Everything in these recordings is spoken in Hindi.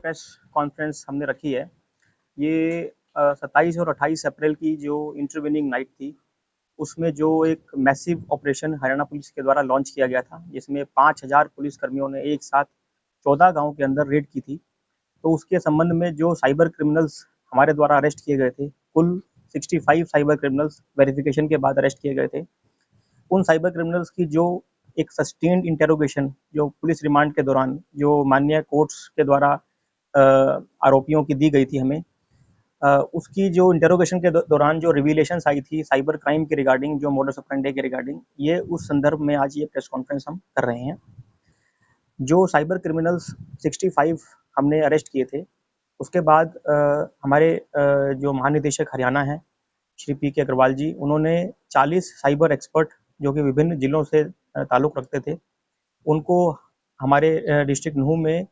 प्रेस कॉन्फ्रेंस हमने रखी है, ये 27 और 28 अप्रैल की जो इंटरवेनिंग नाइट थी, उसमें जो एक मैसिव ऑपरेशन हरियाणा पुलिस के द्वारा लॉन्च किया गया था, जिसमें 5000 पुलिसकर्मियों ने एक साथ 14 गाँव के अंदर रेड की थी। तो उसके संबंध में जो साइबर क्रिमिनल्स हमारे द्वारा अरेस्ट किए गए थे, कुल 65 साइबर क्रिमिनल्स वेरिफिकेशन के बाद अरेस्ट किए गए थे। उन साइबर क्रिमिनल्स की जो एक सस्टेन्ड इंटेरोगेशन जो पुलिस रिमांड के दौरान जो माननीय कोर्ट्स के द्वारा आरोपियों की दी गई थी हमें, उसकी जो इंटेरोगेशन के दौरान जो रिवीलेशंस आई थी साइबर क्राइम के रिगार्डिंग, जो मोडस ऑपरेंडी के रिगार्डिंग, ये उस संदर्भ में आज ये प्रेस कॉन्फ्रेंस हम कर रहे हैं। जो साइबर क्रिमिनल्स 65 हमने अरेस्ट किए थे, उसके बाद हमारे जो महानिदेशक हरियाणा हैं श्री पी के अग्रवाल जी, उन्होंने 40 साइबर एक्सपर्ट जो कि विभिन्न जिलों से ताल्लुक़ रखते थे, उनको हमारे डिस्ट्रिक्ट नूह में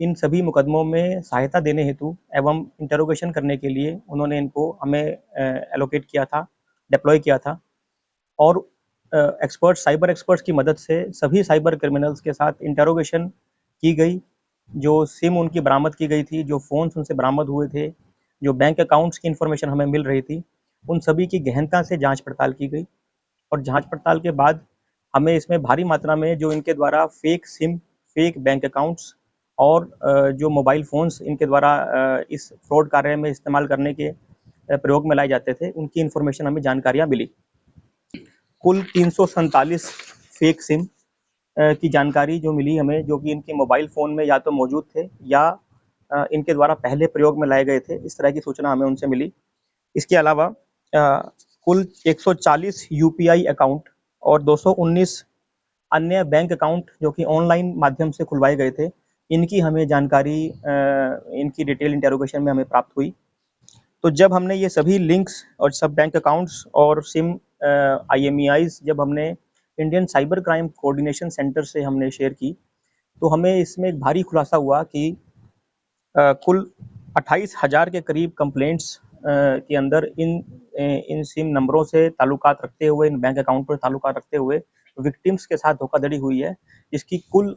इन सभी मुकदमों में सहायता देने हेतु एवं इंटेरोगेशन करने के लिए उन्होंने इनको हमें एलोकेट किया था, डिप्लॉय किया था। और साइबर एक्सपर्ट्स की मदद से सभी साइबर क्रिमिनल्स के साथ इंटेरोगेशन की गई। जो सिम उनकी बरामद की गई थी, जो फ़ोन्स उनसे बरामद हुए थे, जो बैंक अकाउंट्स की इन्फॉर्मेशन हमें मिल रही थी, उन सभी की गहनता से जांच पड़ताल की गई। और जांच पड़ताल के बाद हमें इसमें भारी मात्रा में जो इनके द्वारा fake SIM, fake bank accounts और जो मोबाइल फ़ोन्स इनके द्वारा इस फ्रॉड कार्य में इस्तेमाल करने के प्रयोग में लाए जाते थे, उनकी इन्फॉर्मेशन हमें जानकारियाँ मिली। कुल 347 फेक सिम की जानकारी जो मिली हमें, जो कि इनके मोबाइल फ़ोन में या तो मौजूद थे या इनके द्वारा पहले प्रयोग में लाए गए थे, इस तरह की सूचना हमें उनसे मिली। इसके अलावा कुल 140 यूपीआई अकाउंट और 219 अन्य बैंक अकाउंट जो कि ऑनलाइन माध्यम से खुलवाए गए थे, इनकी हमें जानकारी इनकी डिटेल इंटेरोगेशन में हमें प्राप्त हुई। तो जब हमने ये सभी लिंक्स और सब बैंक अकाउंट्स और सिम IMEIs जब हमने Indian cyber crime coordination centre से हमने शेयर की, तो हमें इसमें एक भारी खुलासा हुआ कि कुल 28,000 के करीब कंप्लेंट्स के अंदर इन सिम नंबरों से ताल्लुकात रखते हुए, इन बैंक अकाउंट पर ताल्लुकात रखते हुए विक्टिम्स के साथ धोखाधड़ी हुई है। इसकी कुल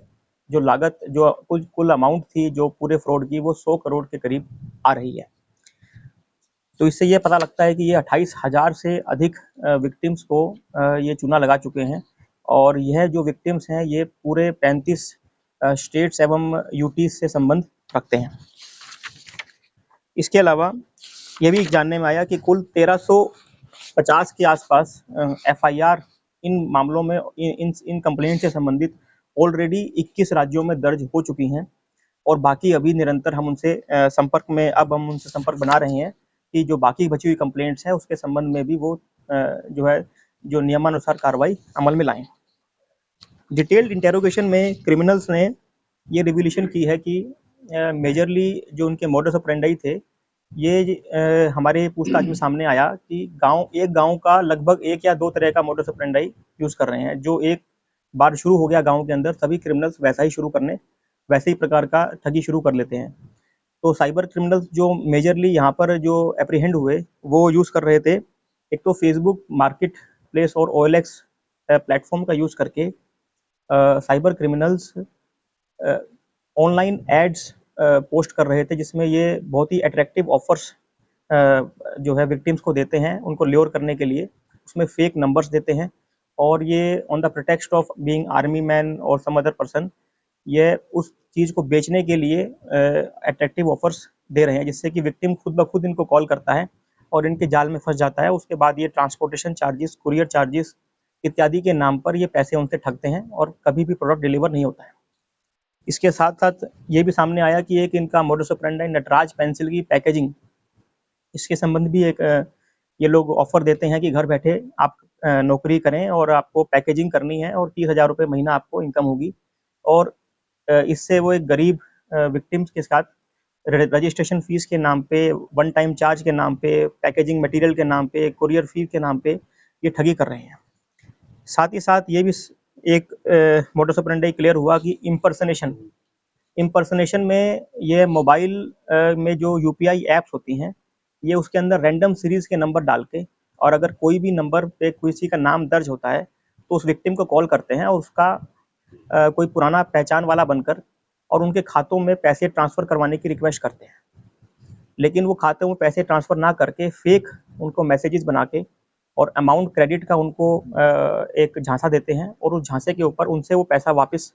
जो लागत, जो कुल अमाउंट थी जो पूरे फ्रॉड की, वो 100 करोड़ के करीब आ रही है। तो इससे ये पता लगता है कि ये 28,000 से अधिक विक्टिम्स को ये चूना लगा चुके हैं। और यह जो विक्टिम्स हैं, ये पूरे 35 स्टेट्स एवं यूटीज से संबंध रखते हैं। इसके अलावा ये भी जानने में आया कि कुल 1350 के आसपास FIR इन मामलों में, इन कंप्लेंट से संबंधित ऑलरेडी 21 राज्यों में दर्ज हो चुकी हैं। और बाकी अभी निरंतर हम उनसे संपर्क बना रहे हैं कि जो बाकी बची हुई कंप्लेंट्स हैं, उसके संबंध में भी वो जो नियमानुसार कार्रवाई अमल में लाएं। डिटेल्ड इंटेरोगेशन में क्रिमिनल्स ने ये रिवीलेशन की है कि मेजरली जो उनके मोडस ऑपरेंडी थे, ये हमारे पूछताछ में सामने आया कि एक गांव का लगभग 1 या 2 तरह का मोडस ऑपरेंडी यूज़ कर रहे हैं। जो एक बार शुरू हो गया गांव के अंदर, सभी क्रिमिनल्स वैसे ही प्रकार का ठगी शुरू कर लेते हैं। तो साइबर क्रिमिनल्स जो मेजरली यहाँ पर जो एप्रीहेंड हुए, वो यूज़ कर रहे थे, एक तो फेसबुक मार्केट प्लेस और OLX प्लेटफॉर्म का यूज़ करके cyber criminals online ads post कर रहे थे, जिसमें ये बहुत ही अट्रैक्टिव ऑफर्स जो है विक्टिम्स को देते हैं, उनको ल्योर करने के लिए। उसमें फेक नंबर्स देते हैं और ये on the pretext of being army man और सम अदर पर्सन, ये उस चीज़ को बेचने के लिए अट्रैक्टिव ऑफर्स दे रहे हैं, जिससे कि विक्टिम खुद ब खुद इनको कॉल करता है और इनके जाल में फंस जाता है। उसके बाद ये ट्रांसपोर्टेशन चार्जेस, कुरियर चार्जेस इत्यादि के नाम पर ये पैसे उनसे ठगते हैं और कभी भी प्रोडक्ट डिलीवर नहीं होता है। इसके साथ साथ ये भी सामने आया कि एक इनका मोडस ऑपरेंडी नटराज पेंसिल की पैकेजिंग, इसके संबंध भी एक ये लोग ऑफर देते हैं कि घर बैठे आप नौकरी करें और आपको पैकेजिंग करनी है और 30,000 रुपये महीना आपको इनकम होगी। और इससे वो एक गरीब विक्टिम्स के साथ रजिस्ट्रेशन फीस के नाम पे, वन टाइम चार्ज के नाम पे, पैकेजिंग मटेरियल के नाम पे, कुरियर फी के नाम पे ये ठगी कर रहे हैं। साथ ही साथ ये भी एक मोडस ऑपरेंडी क्लियर हुआ कि इम्पर्सनेशन में ये मोबाइल में जो UPI ऐप्स होती हैं, ये उसके अंदर रैंडम सीरीज़ के नंबर डाल के, और अगर कोई भी नंबर पे किसी का नाम दर्ज होता है, तो उस विक्टिम को कॉल करते हैं और उसका कोई पुराना पहचान वाला बनकर और उनके खातों में पैसे ट्रांसफ़र करवाने की रिक्वेस्ट करते हैं। लेकिन वो खातों में पैसे ट्रांसफ़र ना करके फेक उनको मैसेजेस बना के और अमाउंट क्रेडिट का उनको एक झांसा देते हैं और उस झांसे के ऊपर उनसे वो पैसा वापस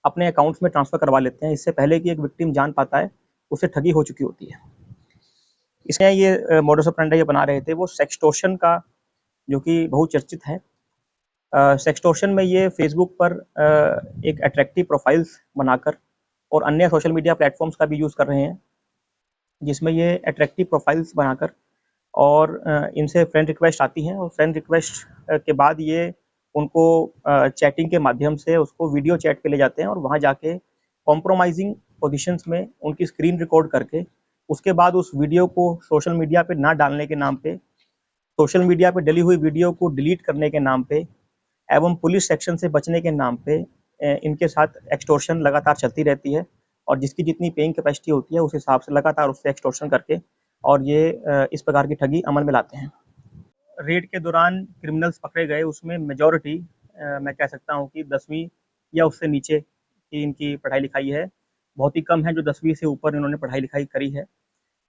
अपने अकाउंट्स में ट्रांसफ़र करवा लेते हैं। इससे पहले कि एक विक्टिम जान पाता है, उसे ठगी हो चुकी होती है। इसमें ये मोडस ऑपरेंडी ये बना रहे थे वो सेक्सटॉर्शन का, जो कि बहुचर्चित है। सेक्सटॉर्शन में ये फेसबुक पर एक अट्रैक्टिव प्रोफाइल्स बनाकर और अन्य सोशल मीडिया प्लेटफॉर्म्स का भी यूज़ कर रहे हैं, जिसमें ये अट्रैक्टिव प्रोफाइल्स बनाकर और इनसे फ्रेंड रिक्वेस्ट आती हैं और फ्रेंड रिक्वेस्ट के बाद ये उनको चैटिंग के माध्यम से उसको वीडियो चैट पे ले जाते हैं और वहाँ जाके कॉम्प्रोमाइज़िंग पोजीशंस में उनकी स्क्रीन रिकॉर्ड करके उसके बाद उस वीडियो को सोशल मीडिया पे ना डालने के नाम पे, सोशल मीडिया पे डली हुई वीडियो को डिलीट करने के नाम पे एवं पुलिस सेक्शन से बचने के नाम पे इनके साथ एक्सटॉर्शन लगातार चलती रहती है और जिसकी जितनी पेइंग कैपेसिटी होती है उस हिसाब से लगातार उससे एक्सटॉर्शन करके और ये इस प्रकार की ठगी अमल में लाते हैं। रेड के दौरान क्रिमिनल्स पकड़े गए उसमें मेजॉरिटी मैं कह सकता हूँ कि 10वीं या उससे नीचे की इनकी पढ़ाई लिखाई है। बहुत ही कम है जो 10वीं से ऊपर इन्होंने पढ़ाई लिखाई करी है।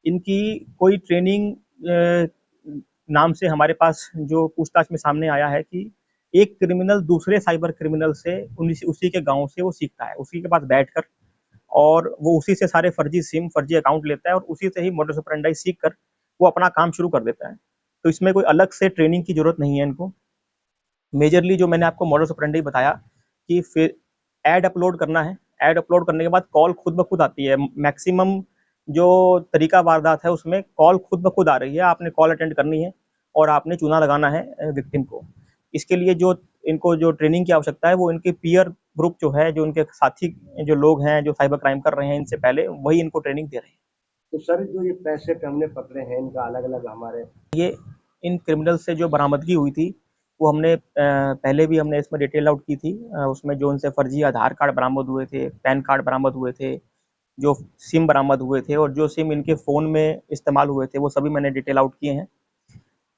इनकी कोई ट्रेनिंग नाम से हमारे पास जो पूछताछ में सामने आया है कि एक क्रिमिनल दूसरे साइबर क्रिमिनल से उसी के गांव से वो सीखता है, उसी के पास बैठकर और वो उसी से सारे फर्जी सिम, फर्जी अकाउंट लेता है और उसी से ही मोडस ऑपरेंडी सीख कर वो अपना काम शुरू कर देता है। तो इसमें कोई अलग से ट्रेनिंग की जरूरत नहीं है इनको। मेजरली जो मैंने आपको मोडस ऑपरेंडी बताया कि फिर ऐड अपलोड करना है, ऐड अपलोड करने के बाद कॉल खुद ब खुद आती है। मैक्सिमम जो तरीका वारदात है उसमें कॉल खुद ब खुद आ रही है, आपने कॉल अटेंड करनी है और आपने चूना लगाना है विक्टिम को। इसके लिए जो इनको जो ट्रेनिंग की आवश्यकता है वो इनके पीयर ग्रुप जो है, जो इनके साथी जो लोग हैं जो साइबर क्राइम कर रहे हैं इनसे पहले, वही इनको ट्रेनिंग दे रहे हैं। तो सर जो ये पैसे पे हमने पकड़े हैं इनका अलग अलग हमारे ये इन क्रिमिनल से जो बरामदगी हुई थी वो हमने पहले भी हमने इसमें डिटेल आउट की थी। उसमें जो उनसे फर्जी आधार कार्ड बरामद हुए थे, पैन कार्ड बरामद हुए थे, जो सिम बरामद हुए थे और जो सिम इनके फ़ोन में इस्तेमाल हुए थे वो सभी मैंने डिटेल आउट किए हैं।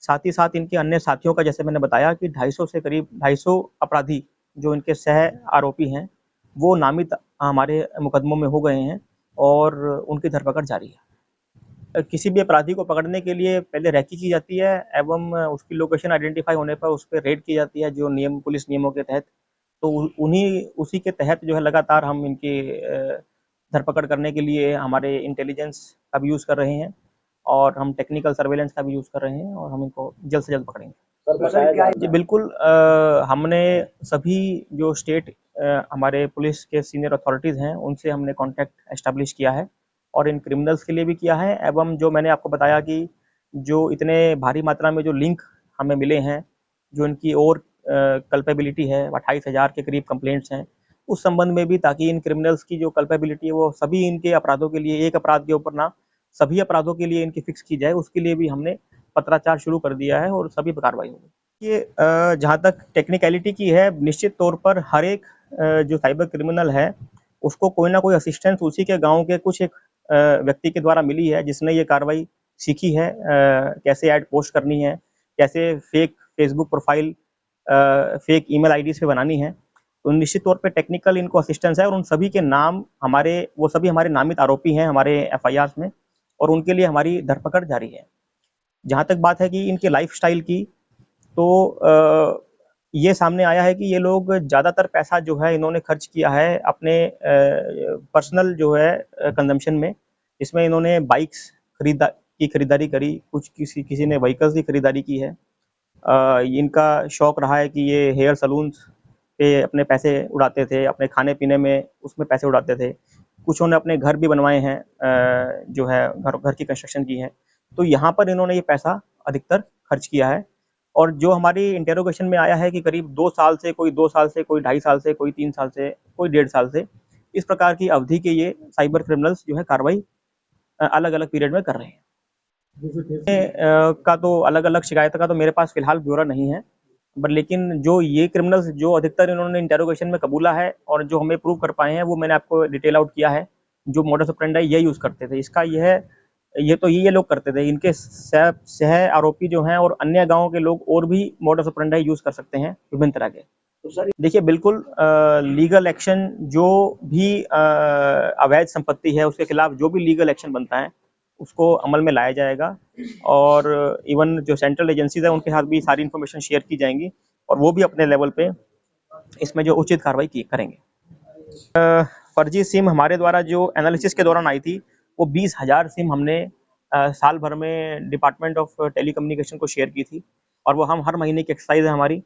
साथ ही साथ इनके अन्य साथियों का जैसे मैंने बताया कि 250 से करीब 250 अपराधी जो इनके सह आरोपी हैं वो नामित हमारे मुकदमों में हो गए हैं और उनकी धरपकड़ जारी है। किसी भी अपराधी को पकड़ने के लिए पहले रेकी की जाती है एवं उसकी लोकेशन आइडेंटिफाई होने पर उस पर रेड की जाती है जो नियम पुलिस नियमों के तहत। तो उन्हीं उसी के तहत जो है लगातार हम इनकी धरपकड़ करने के लिए हमारे इंटेलिजेंस का भी यूज़ कर रहे हैं और हम टेक्निकल सर्वेलेंस का भी यूज़ कर रहे हैं और हम इनको जल्द से जल्द पकड़ेंगे। जी बिल्कुल, हमने सभी जो स्टेट हमारे पुलिस के सीनियर अथॉरिटीज़ हैं उनसे हमने कॉन्टैक्ट एस्टेब्लिश किया है और इन क्रिमिनल्स के लिए भी किया है एवं जो मैंने आपको बताया कि जो इतने भारी मात्रा में जो लिंक हमें मिले हैं, जो इनकी और कल्पेबिलिटी है, 28,000 के करीब कंप्लेंट्स हैं, उस संबंध में भी ताकि इन क्रिमिनल्स की जो कल्पेबिलिटी है वो सभी इनके अपराधों के लिए, एक अपराध के ऊपर ना सभी अपराधों के लिए इनकी फिक्स की जाए, उसके लिए भी हमने पत्राचार शुरू कर दिया है और सभी पर कार्रवाई होगी। ये जहाँ तक टेक्निकलिटी की है, निश्चित तौर पर हर एक जो साइबर क्रिमिनल है उसको कोई ना कोई असिस्टेंस उसी के गांव के कुछ एक व्यक्ति के द्वारा मिली है जिसने ये कार्रवाई सीखी है, कैसे ऐड पोस्ट करनी है, कैसे fake Facebook profile, fake email IDs पे बनानी है। तो निश्चित तौर पे टेक्निकल इनको असिस्टेंस है और उन सभी के नाम वो सभी हमारे नामित आरोपी हैं हमारे एफआईआर में और उनके लिए हमारी धरपकड़ जारी है। जहाँ तक बात है कि इनके लाइफस्टाइल की, तो ये सामने आया है कि ये लोग ज़्यादातर पैसा जो है इन्होंने खर्च किया है अपने पर्सनल जो है कंजम्पशन में। इसमें इन्होंने बाइक्स खरीदारी करी, कुछ किसी ने व्हीकल्स की खरीदारी की है। इनका शौक रहा है कि ये हेयर सलून्स पे अपने पैसे उड़ाते थे, अपने खाने-पीने में उसमें पैसे उड़ाते थे। कुछों ने अपने घर भी बनवाए हैं, जो है घर की कंस्ट्रक्शन की है। तो यहाँ पर इन्होंने ये पैसा अधिकतर खर्च किया है और जो हमारी इंटेरोगेशन में आया है कि करीब 2 साल से, कोई 2 साल से, कोई 2.5 साल से, कोई 3 साल से, कोई 1.5 साल से, इस प्रकार की अवधि के ये साइबर क्रिमिनल्स जो है कार्रवाई अलग-अलग पीरियड में कर रहे हैं। का तो अलग-अलग शिकायत का तो मेरे पास फिलहाल ब्यौरा नहीं है, बट लेकिन जो ये क्रिमिनल्स जो अधिकतर इन्होंने इंटेरोगेशन में कबूला है और जो हमें प्रूव कर पाए हैं वो मैंने आपको डिटेल आउट किया है। जो मोडस ऑपरेंडी ये यूज़ करते थे, इसका ये लोग करते थे। इनके सह आरोपी जो हैं और अन्य गाँव के लोग और भी मोडस ऑपरेंडी यूज़ कर सकते हैं विभिन्न तरह के। तो सर देखिए बिल्कुल लीगल एक्शन जो भी अवैध संपत्ति है उसके खिलाफ जो भी लीगल एक्शन बनता है उसको अमल में लाया जाएगा और इवन जो सेंट्रल एजेंसीज है उनके साथ भी सारी इन्फॉर्मेशन शेयर की जाएंगी और वो भी अपने लेवल पे इसमें जो उचित कार्रवाई की करेंगे। फर्जी सिम हमारे द्वारा जो एनालिसिस के दौरान आई थी वो 20,000 सिम हमने साल भर में डिपार्टमेंट ऑफ टेलीकम्युनिकेशन को शेयर की थी और वो हम हर महीने की एक्सरसाइज है हमारी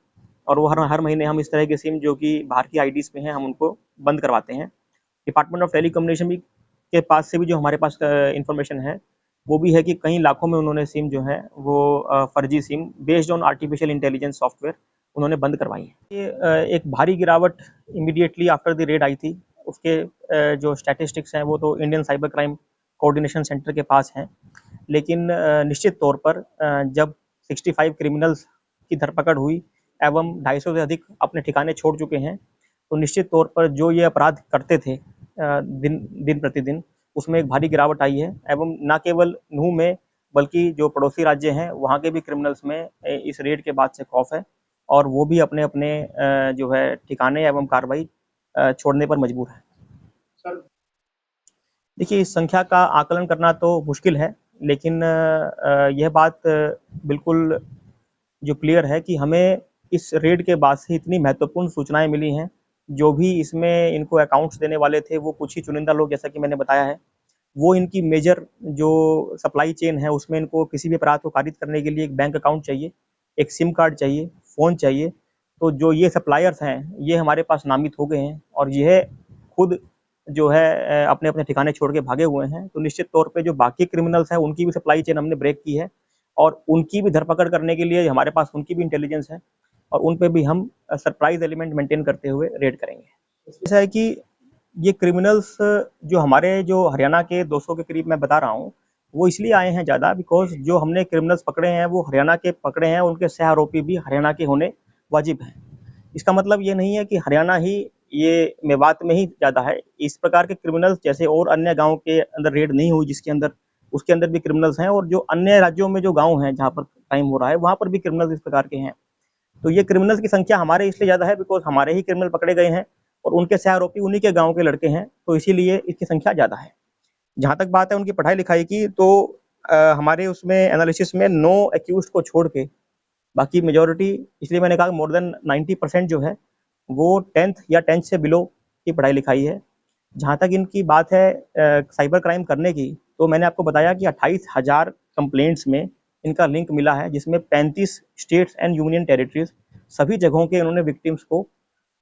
और वो हर महीने हम इस तरह के सिम जो कि बाहर की आईडीज पे हैं हम उनको बंद करवाते हैं। डिपार्टमेंट ऑफ टेलीकम्युनिकेशन भी के पास से भी जो हमारे पास इंफॉर्मेशन है वो भी है कि कई लाखों में उन्होंने सिम जो है वो फर्जी SIM based on artificial intelligence software उन्होंने बंद करवाई है। ये एक भारी गिरावट इमीडिएटली आफ्टर द रेड आई थी। उसके जो स्टैटिस्टिक्स हैं वो तो Indian cyber crime coordination centre के पास हैं, लेकिन निश्चित तौर पर जब 65 क्रिमिनल्स की धरपकड़ हुई एवं 250 से अधिक अपने ठिकाने छोड़ चुके हैं तो निश्चित तौर पर जो ये अपराध करते थे दिन प्रतिदिन उसमें एक भारी गिरावट आई है एवं न केवल नूह में बल्कि जो पड़ोसी राज्य हैं वहाँ के भी क्रिमिनल्स में इस रेड के बाद से खौफ है और वो भी अपने अपने जो है ठिकाने एवं कार्रवाई छोड़ने पर मजबूर है। सर देखिए इस संख्या का आकलन करना तो मुश्किल है, लेकिन यह बात बिल्कुल जो क्लियर है कि हमें इस रेड के बाद से इतनी महत्वपूर्ण सूचनाएं मिली हैं। जो भी इसमें इनको अकाउंट्स देने वाले थे वो कुछ ही चुनिंदा लोग, जैसा कि मैंने बताया है। वो इनकी मेजर जो सप्लाई चेन है उसमें इनको किसी भी अपराध को कारित करने के लिए एक बैंक अकाउंट चाहिए, एक सिम कार्ड चाहिए, फ़ोन चाहिए। तो जो ये सप्लायर्स हैं ये हमारे पास नामित हो गए हैं और यह खुद जो है अपने अपने ठिकाने छोड़ के भागे हुए हैं। तो निश्चित तौर पे जो बाकी क्रिमिनल्स हैं उनकी भी सप्लाई चेन हमने ब्रेक की है और उनकी भी धरपकड़ करने के लिए हमारे पास उनकी भी इंटेलिजेंस है और उन पे भी हम सरप्राइज एलिमेंट मेंटेन करते हुए रेड करेंगे। ऐसा है कि ये क्रिमिनल्स जो हमारे जो हरियाणा के 200 के करीब मैं बता रहा हूँ वो इसलिए आए हैं ज़्यादा बिकॉज जो हमने क्रिमिनल्स पकड़े हैं वो हरियाणा के पकड़े हैं, उनके सह आरोपी भी हरियाणा के होने वाजिब हैं। इसका मतलब ये नहीं है कि हरियाणा ही ये मेवात में ही ज़्यादा है। इस प्रकार के क्रिमिनल्स जैसे और अन्य गाँव के अंदर रेड नहीं हुई जिसके अंदर उसके अंदर भी क्रिमिनल्स हैं और जो अन्य राज्यों में जो गाँव हैं जहाँ पर क्राइम हो रहा है वहाँ पर भी क्रिमिनल्स इस प्रकार के हैं। तो ये क्रिमिनल्स की संख्या हमारे इसलिए ज़्यादा है बिकॉज हमारे ही क्रिमिनल पकड़े गए हैं और उनके सह आरोपी उन्हीं के गाँव के लड़के हैं, तो इसीलिए इसकी संख्या ज़्यादा है। जहाँ तक बात है उनकी पढ़ाई लिखाई की तो हमारे उसमें एनालिसिस में 9 एक्यूज्ड को छोड़ के बाकी मेजॉरिटी, इसलिए मैंने कहा मोर देन 90% जो है वो 10th या 10th से बिलो की पढ़ाई लिखाई है। जहाँ तक इनकी बात है साइबर क्राइम करने की, तो मैंने आपको बताया कि 28,000 कंप्लेंट्स में इनका लिंक मिला है जिसमें 35 स्टेट्स एंड यूनियन टेरिटरीज सभी जगहों के इन्होंने विक्टिम्स को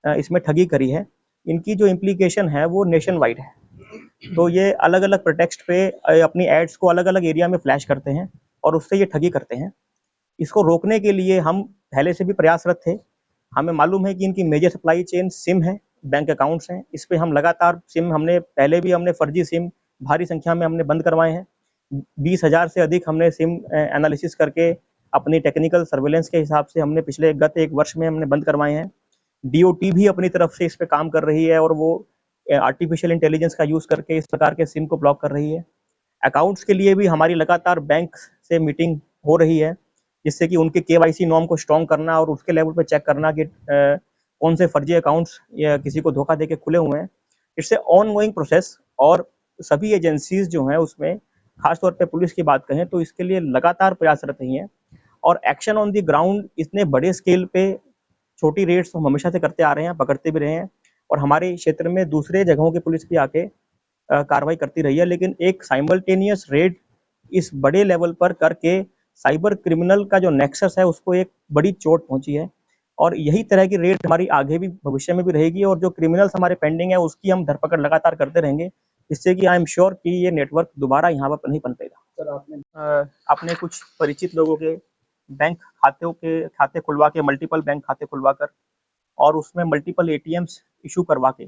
इसमें ठगी करी है। इनकी जो इम्प्लीकेशन है वो नेशन वाइड है। तो ये अलग अलग प्रोटेक्स्ट पे अपनी एड्स को अलग अलग एरिया में फ्लैश करते हैं और उससे ये ठगी करते हैं। इसको रोकने के लिए हम पहले से भी प्रयासरत थे। हमें मालूम है कि इनकी मेजर सप्लाई चेन सिम है, बैंक अकाउंट्स हैं। इस पे हम लगातार सिम हमने पहले भी हमने फर्जी सिम भारी संख्या में हमने बंद करवाए हैं। 20,000 से अधिक हमने सिम एनालिसिस करके अपनी टेक्निकल सर्वेलेंस के हिसाब से हमने पिछले गत 1 वर्ष में हमने बंद करवाए हैं। डीओटी भी अपनी तरफ से इस पे काम कर रही है और वो आर्टिफिशियल इंटेलिजेंस का यूज़ करके इस प्रकार के सिम को ब्लॉक कर रही है। अकाउंट्स के लिए भी हमारी लगातार बैंक से मीटिंग हो रही है जिससे कि उनके केवाईसी नॉर्म को स्ट्रॉन्ग करना और उसके लेवल पे चेक करना कि कौन से फर्जी अकाउंट्स या किसी को धोखा देके खुले हुए हैं। इट्स ए ऑनगोइंग प्रोसेस और सभी एजेंसीज जो हैं उसमें खासतौर पे पुलिस की बात कहें तो इसके लिए लगातार प्रयासरत रही हैं और एक्शन ऑन द ग्राउंड इतने बड़े स्केल पे छोटी रेड्स हम हमेशा से करते आ रहे हैं, पकड़ते भी रहे हैं और हमारे क्षेत्र में दूसरे जगहों की पुलिस भी आके कार्रवाई करती रही है। लेकिन एक साइमल्टेनियस रेड इस बड़े लेवल पर करके साइबर क्रिमिनल का जो नेक्सस है उसको एक बड़ी चोट पहुंची है और यही तरह की रेड हमारी आगे भी भविष्य में भी रहेगी और जो क्रिमिनल्स हमारे पेंडिंग है उसकी हम धरपकड़ लगातार करते रहेंगे जिससे कि आई एम श्योर कि ये नेटवर्क दोबारा यहाँ पर नहीं पनपेगा। सर आपने कुछ परिचित लोगों के बैंक खाते खुलवा के मल्टीपल बैंक खाते खुलवा कर और उसमें मल्टीपल एटीएम्स इशू करवा के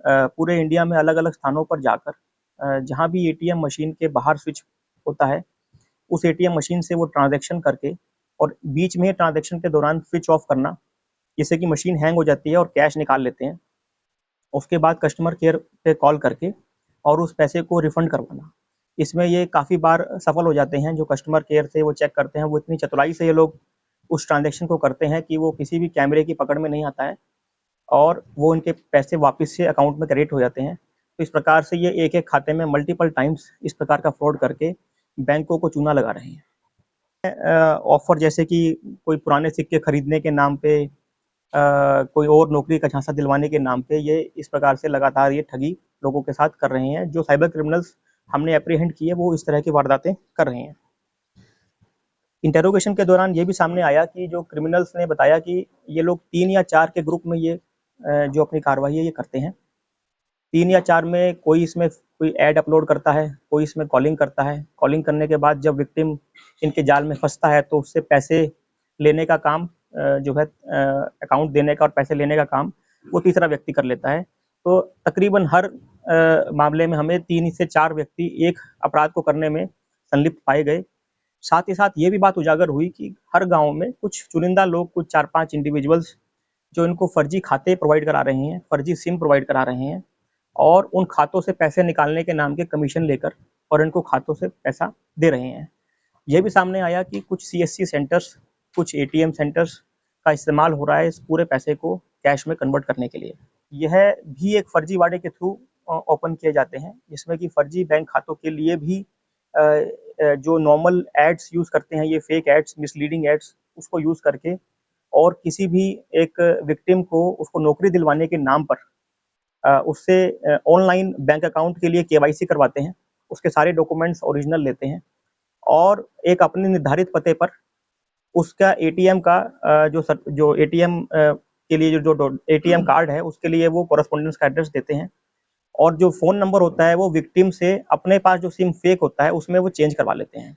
पूरे इंडिया में अलग अलग स्थानों पर जाकर जहाँ भी एटीएम मशीन के बाहर स्विच होता है उस एटीएम मशीन से वो ट्रांजैक्शन करके और बीच में ट्रांजैक्शन के दौरान स्विच ऑफ करना जिससे कि मशीन हैंग हो जाती है और कैश निकाल लेते हैं। उसके बाद कस्टमर केयर पे कॉल करके और उस पैसे को रिफंड करवाना। इसमें ये काफ़ी बार सफल हो जाते हैं। जो कस्टमर केयर से वो चेक करते हैं वो इतनी चतुराई से ये लोग उस ट्रांजैक्शन को करते हैं कि वो किसी भी कैमरे की पकड़ में नहीं आता है और वो उनके पैसे वापस से अकाउंट में क्रेडिट हो जाते हैं। तो इस प्रकार से ये एक-एक खाते में मल्टीपल टाइम्स इस प्रकार का फ्रॉड करके बैंकों को चूना लगा रहे हैं। ऑफ़र जैसे कि कोई पुराने सिक्के खरीदने के नाम पे कोई और नौकरी का झांसा दिलवाने के नाम पे ये इस प्रकार से लगातार ये ठगी लोगों के साथ कर रहे हैं। जो साइबर क्रिमिनल्स हमने एप्रीहेंड किए वो इस तरह की वारदातें कर रहे हैं। इंटेरोगेशन के दौरान ये भी सामने आया कि जो क्रिमिनल्स ने बताया कि ये लोग 3 या 4 के ग्रुप में ये जो अपनी कार्रवाई है ये करते हैं। 3 या 4 में कोई इसमें कोई ऐड अपलोड करता है, कोई इसमें कॉलिंग करता है। कॉलिंग करने के बाद जब विक्टिम इनके जाल में फँसता है तो उससे पैसे लेने का काम जो है अकाउंट देने का और पैसे लेने का काम वो तीसरा व्यक्ति कर लेता है। तो तकरीबन हर मामले में हमें 3 से 4 व्यक्ति एक अपराध को करने में संलिप्त पाए गए। साथ ही साथ ये भी बात उजागर हुई कि हर गाँव में कुछ चुनिंदा लोग, कुछ 4-5 इंडिविजुअल्स जो इनको फर्जी खाते प्रोवाइड करा रहे हैं, फर्जी सिम प्रोवाइड करा रहे हैं और उन खातों से पैसे निकालने के नाम के कमीशन लेकर और इनको खातों से पैसा दे रहे हैं। यह भी सामने आया कि कुछ सीएससी सेंटर्स, कुछ एटीएम सेंटर्स का इस्तेमाल हो रहा है इस पूरे पैसे को कैश में कन्वर्ट करने के लिए। यह भी एक फर्जीवाड़े के थ्रू ओपन किए जाते हैं, जिसमें कि फर्जी बैंक खातों के लिए भी जो नॉर्मल एड्स यूज़ करते हैं, ये फेक एड्स, मिसलीडिंग एड्स, उसको यूज़ करके और किसी भी एक विक्टिम को उसको नौकरी दिलवाने के नाम पर उससे ऑनलाइन बैंक अकाउंट के लिए केवाईसी करवाते हैं, उसके सारे डॉक्यूमेंट्स ओरिजिनल लेते हैं और एक अपने निर्धारित पते पर उसका एटीएम का जो एटीएम के लिए जो एटीएम कार्ड है उसके लिए वो कॉरेस्पॉन्डेंस का एड्रेस देते हैं और जो फ़ोन नंबर होता है वो विक्टिम से अपने पास जो सिम फेक होता है उसमें वो चेंज करवा लेते हैं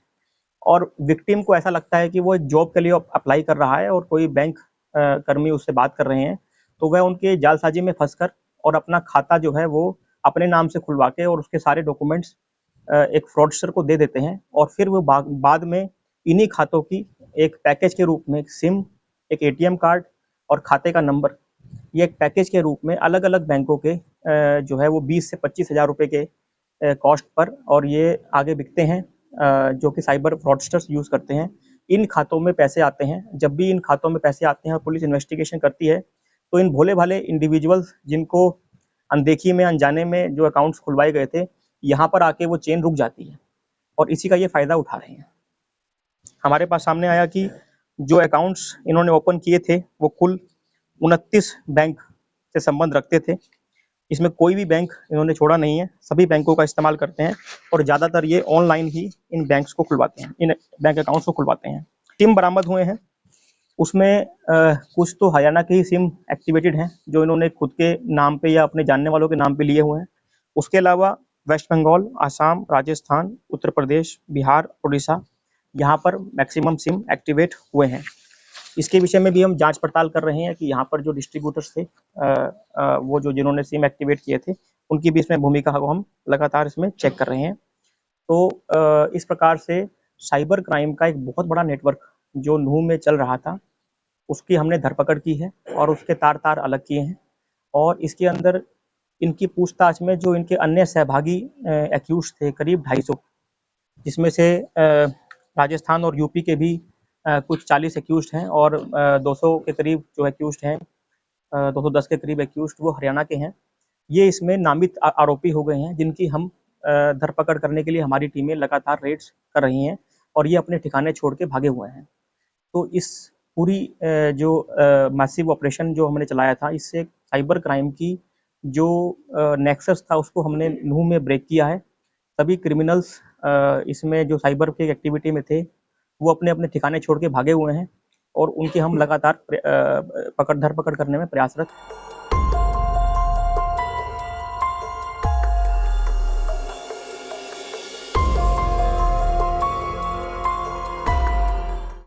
और विक्टिम को ऐसा लगता है कि वो एक जॉब के लिए अप्लाई कर रहा है और कोई बैंक कर्मी उससे बात कर रहे हैं, तो वह उनके जालसाजी में फंसकर और अपना खाता जो है वो अपने नाम से खुलवा के और उसके सारे डॉक्यूमेंट्स एक फ्रॉडस्टर को दे देते हैं और फिर वो बाद में इन्हीं खातों की एक पैकेज के रूप में एक सिम, एक एटीएम कार्ड और खाते का नंबर, ये एक पैकेज के रूप में अलग-अलग बैंकों के जो है वो 20 से 25,000 रुपए के कॉस्ट पर और ये आगे बिकते हैं, जो कि साइबर फ्रॉडस्टर्स यूज़ करते हैं। इन खातों में पैसे आते हैं। जब भी इन खातों में पैसे आते हैं और पुलिस इन्वेस्टिगेशन करती है, तो इन भोले-भाले इंडिविजुअल्स जिनको अनदेखी में, अनजाने में जो अकाउंट्स खुलवाए गए थे, यहाँ पर आके वो चेन रुक जाती है और इसी का ये फ़ायदा उठा रहे हैं। हमारे पास सामने आया कि जो अकाउंट्स इन्होंने ओपन किए थे, वो कुल 29 बैंक से संबंध रखते थे। इसमें कोई भी बैंक इन्होंने छोड़ा नहीं है, सभी बैंकों का इस्तेमाल करते हैं और ज़्यादातर ये ऑनलाइन ही इन बैंक्स को खुलवाते हैं, इन बैंक अकाउंट्स को खुलवाते हैं। सिम बरामद हुए हैं, उसमें कुछ तो हरियाणा के ही सिम एक्टिवेटेड हैं, जो इन्होंने खुद के नाम पे या अपने जानने वालों के नाम पे लिए हुए हैं। उसके अलावा वेस्ट बंगाल, आसाम, राजस्थान, उत्तर प्रदेश, बिहार, उड़ीसा, यहाँ पर मैक्सिमम सिम एक्टिवेट हुए हैं। इसके विषय में भी हम जांच पड़ताल कर रहे हैं कि यहाँ पर जो डिस्ट्रीब्यूटर्स थे वो जो जिन्होंने सिम एक्टिवेट किए थे उनकी भी इसमें भूमिका को हम लगातार इसमें चेक कर रहे हैं। तो इस प्रकार से साइबर क्राइम का एक बहुत बड़ा नेटवर्क जो नूह में चल रहा था उसकी हमने धरपकड़ की है और उसके तार अलग किए हैं और इसके अंदर इनकी पूछताछ में जो इनके अन्य सहभागी एक्यूज थे करीब 250, जिसमें से राजस्थान और यूपी के भी कुछ 40 एक्यूज्ड हैं और 200 के करीब जो एक्यूज्ड हैं, 210 के करीब एक्यूज्ड वो हरियाणा के हैं। ये इसमें नामित आरोपी हो गए हैं जिनकी हम धरपकड़ करने के लिए हमारी टीमें लगातार रेड्स कर रही हैं और ये अपने ठिकाने छोड़ के भागे हुए हैं। तो इस पूरी जो मैसिव ऑपरेशन जो हमने चलाया था, इससे साइबर क्राइम की जो नेक्सस था उसको हमने नूह में ब्रेक किया है। सभी क्रिमिनल्स इसमें जो साइबर की एक्टिविटी में थे वो अपने ठिकाने छोड़ के भागे हुए हैं और उनकी हम लगातार धरपकड़ करने में प्रयासरत